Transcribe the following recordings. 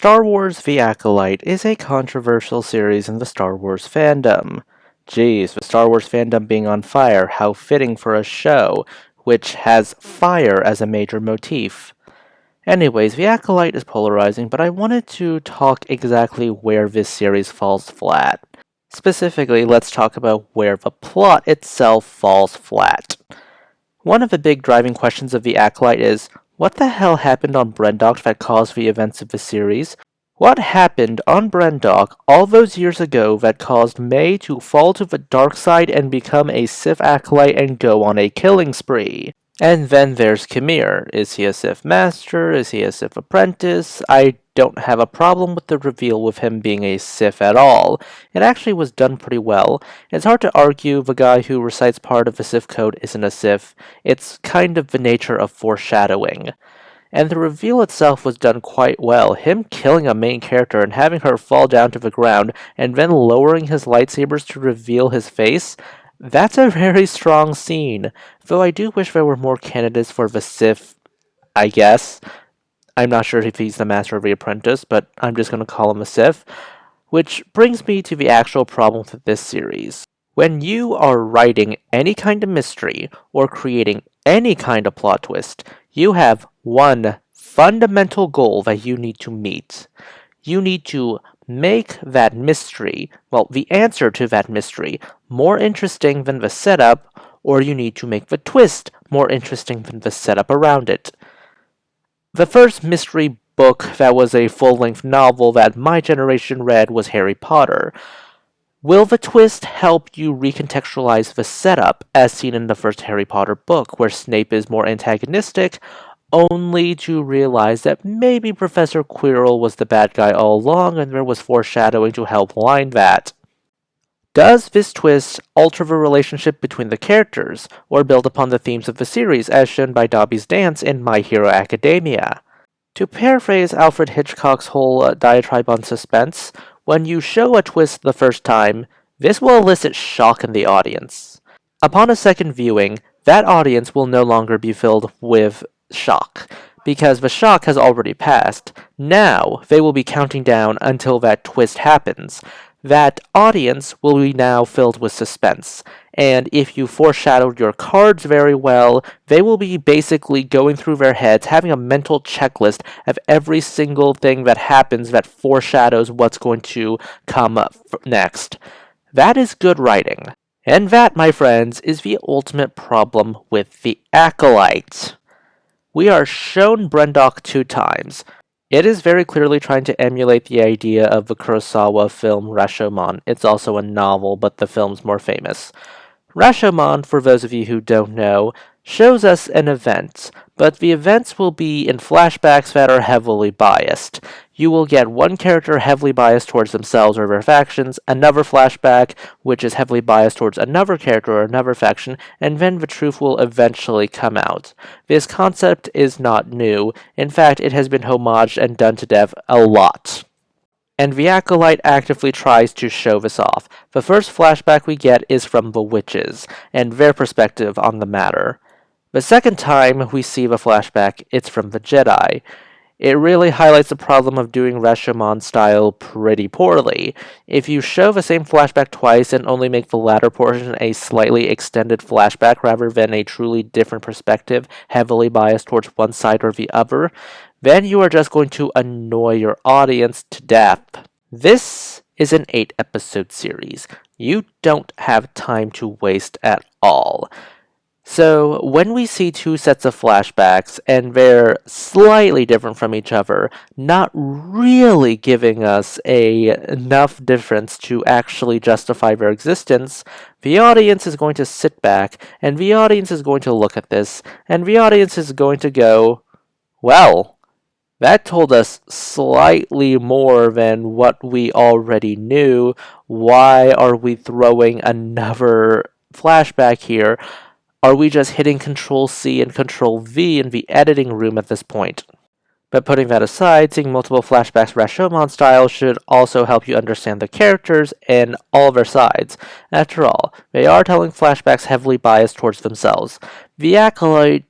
Star Wars The Acolyte is a controversial series in the Star Wars fandom. Geez, with Star Wars fandom being on fire, how fitting for a show which has fire as a major motif. Anyways, The Acolyte is polarizing, but I wanted to talk exactly where this series falls flat. Specifically, let's talk about where the plot itself falls flat. One of the big driving questions of The Acolyte is, what the hell happened on Brendok that caused the events of the series? What happened on Brendok all those years ago that caused May to fall to the dark side and become a Sith Acolyte and go on a killing spree? And then there's Khmer. Is he a Sith Master? Is he a Sith Apprentice? I don't have a problem with the reveal with him being a Sith at all. It actually was done pretty well. It's hard to argue the guy who recites part of the Sith code isn't a Sith. It's kind of the nature of foreshadowing. And the reveal itself was done quite well. Him killing a main character and having her fall down to the ground and then lowering his lightsabers to reveal his face, that's a very strong scene. Though I do wish there were more candidates for the Sith, I guess. I'm not sure if he's the Master or the Apprentice, but I'm just going to call him a Sith. Which brings me to the actual problem with this series. When you are writing any kind of mystery or creating any kind of plot twist, you have one fundamental goal that you need to meet. You need to make that mystery, the answer to that mystery, more interesting than the setup, or you need to make the twist more interesting than the setup around it. The first mystery book that was a full-length novel that my generation read was Harry Potter. Will the twist help you recontextualize the setup, as seen in the first Harry Potter book, where Snape is more antagonistic, only to realize that maybe Professor Quirrell was the bad guy all along and there was foreshadowing to help line that? Does this twist alter the relationship between the characters, or build upon the themes of the series as shown by Dobby's dance in My Hero Academia? To paraphrase Alfred Hitchcock's whole diatribe on suspense, when you show a twist the first time, this will elicit shock in the audience. Upon a second viewing, that audience will no longer be filled with shock, because the shock has already passed. Now, they will be counting down until that twist happens. That audience will be now filled with suspense, and if you foreshadowed your cards very well, they will be basically going through their heads, having a mental checklist of every single thing that happens that foreshadows what's going to come up next. That is good writing. And that, my friends, is the ultimate problem with The Acolyte. We are shown Brendok 2 times. It is very clearly trying to emulate the idea of the Kurosawa film Rashomon. It's also a novel, but the film's more famous. Rashomon, for those of you who don't know, shows us an event, but the events will be in flashbacks that are heavily biased. You will get one character heavily biased towards themselves or their factions, another flashback which is heavily biased towards another character or another faction, and then the truth will eventually come out. This concept is not new. In fact, it has been homaged and done to death a lot. And The Acolyte actively tries to show this off. The first flashback we get is from the witches, and their perspective on the matter. The second time we see the flashback, it's from the Jedi. It really highlights the problem of doing Rashomon style pretty poorly. If you show the same flashback twice and only make the latter portion a slightly extended flashback rather than a truly different perspective, heavily biased towards one side or the other, then you are just going to annoy your audience to death. This is an 8-episode series. You don't have time to waste at all. So, when we see two sets of flashbacks, and they're slightly different from each other, not really giving us enough difference to actually justify their existence, the audience is going to sit back, and the audience is going to look at this, and the audience is going to go, well, that told us slightly more than what we already knew. Why are we throwing another flashback here? Are we just hitting Control-C and Control-V in the editing room at this point? But putting that aside, seeing multiple flashbacks Rashomon style should also help you understand the characters and all their sides. After all, they are telling flashbacks heavily biased towards themselves. The Acolyte,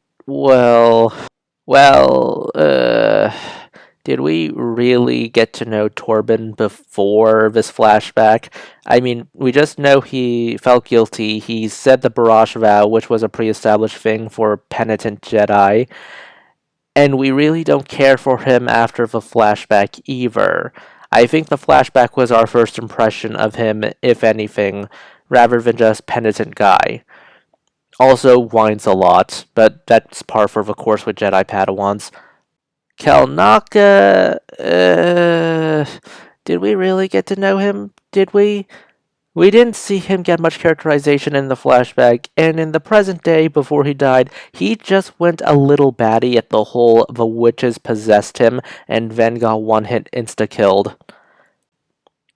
did we really get to know Torben before this flashback? I mean, we just know he felt guilty. He said the Barrage vow, which was a pre-established thing for penitent Jedi. And we really don't care for him after the flashback either. I think the flashback was our first impression of him, if anything, rather than just penitent guy. Also whines a lot, but that's par for the course with Jedi Padawans. Kelnaka, did we really get to know him? Did we? We didn't see him get much characterization in the flashback, and in the present day, before he died, he just went a little batty at the whole the witches possessed him, and then got one-hit insta-killed.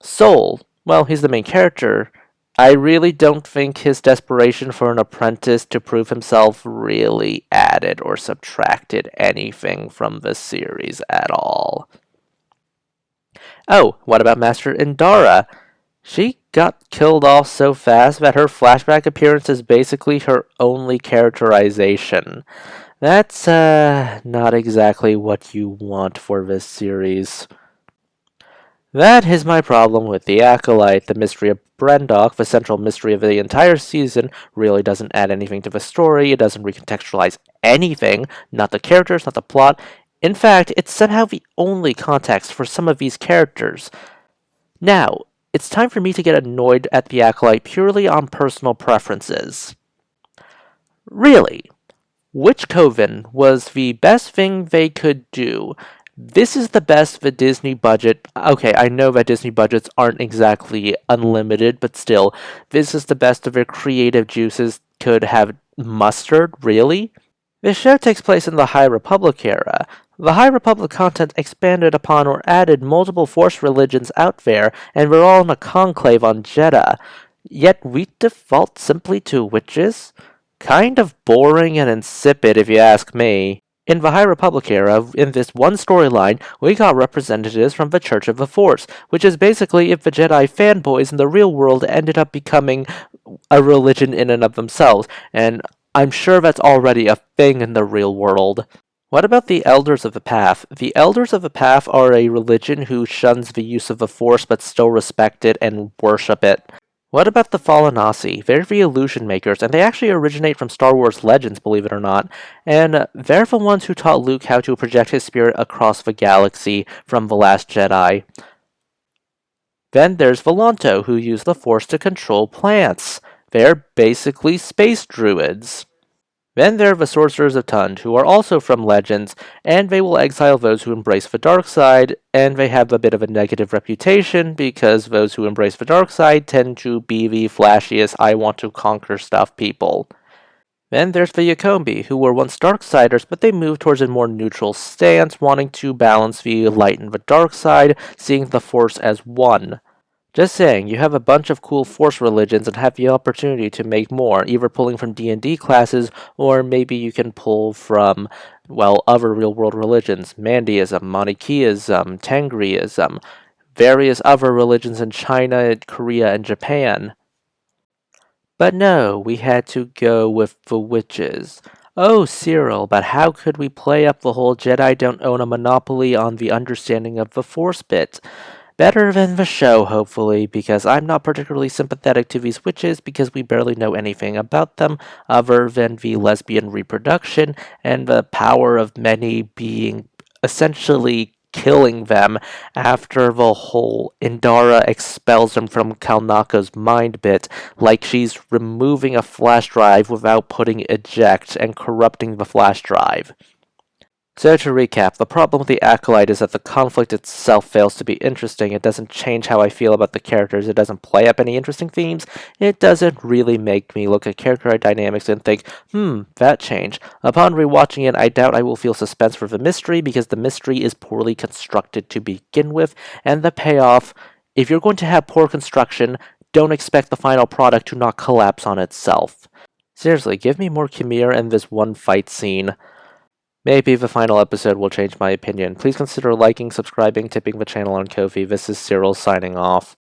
Soul, well, he's the main character. I really don't think his desperation for an apprentice to prove himself really added or subtracted anything from the series at all. Oh, what about Master Indara? She got killed off so fast that her flashback appearance is basically her only characterization. That's, not exactly what you want for this series. That is my problem with The Acolyte. The mystery of Brendok, the central mystery of the entire season, really doesn't add anything to the story. It doesn't recontextualize anything, not the characters, not the plot. In fact, it's somehow the only context for some of these characters. Now, it's time for me to get annoyed at The Acolyte purely on personal preferences. Really, which Coven was the best thing they could do? This is the best the Disney budget. Okay, I know that Disney budgets aren't exactly unlimited, but still, this is the best of their creative juices could have mustered, really? This show takes place in the High Republic era. The High Republic content expanded upon or added multiple Force religions out there, and we're all in a conclave on Jedha. Yet we default simply to witches? Kind of boring and insipid if you ask me. In the High Republic era, in this one storyline, we got representatives from the Church of the Force, which is basically if the Jedi fanboys in the real world ended up becoming a religion in and of themselves, and I'm sure that's already a thing in the real world. What about the Elders of the Path? The Elders of the Path are a religion who shuns the use of the Force but still respect it and worship it. What about the Falanasi? They're the illusion makers, and they actually originate from Star Wars Legends, believe it or not, and they're the ones who taught Luke how to project his spirit across the galaxy from The Last Jedi. Then there's Volanto, who use the Force to control plants. They're basically space druids. Then there are the Sorcerers of Tund, who are also from Legends, and they will exile those who embrace the dark side, and they have a bit of a negative reputation, because those who embrace the dark side tend to be the flashiest, I-want-to-conquer-stuff people. Then there's the Yakombi, who were once Darksiders, but they moved towards a more neutral stance, wanting to balance the light and the dark side, seeing the Force as one. Just saying, you have a bunch of cool Force religions and have the opportunity to make more, either pulling from D&D classes, or maybe you can pull from, well, other real-world religions. Mandyism, Manichaeism, Tengriism, various other religions in China, Korea, and Japan. But no, we had to go with the witches. Oh, Cyril, but how could we play up the whole Jedi don't own a monopoly on the understanding of the Force bit? Better than the show, hopefully, because I'm not particularly sympathetic to these witches because we barely know anything about them other than the lesbian reproduction and the power of many being essentially killing them after the whole Indara expels them from Kalnaka's mind bit, like she's removing a flash drive without putting eject and corrupting the flash drive. So to recap, the problem with The Acolyte is that the conflict itself fails to be interesting. It doesn't change how I feel about the characters. It doesn't play up any interesting themes. It doesn't really make me look at character dynamics and think, that changed. Upon rewatching it, I doubt I will feel suspense for the mystery because the mystery is poorly constructed to begin with, and the payoff, if you're going to have poor construction, don't expect the final product to not collapse on itself. Seriously, give me more Khmer and this one fight scene. Maybe the final episode will change my opinion. Please consider liking, subscribing, tipping the channel on Ko-fi. This is Cyril signing off.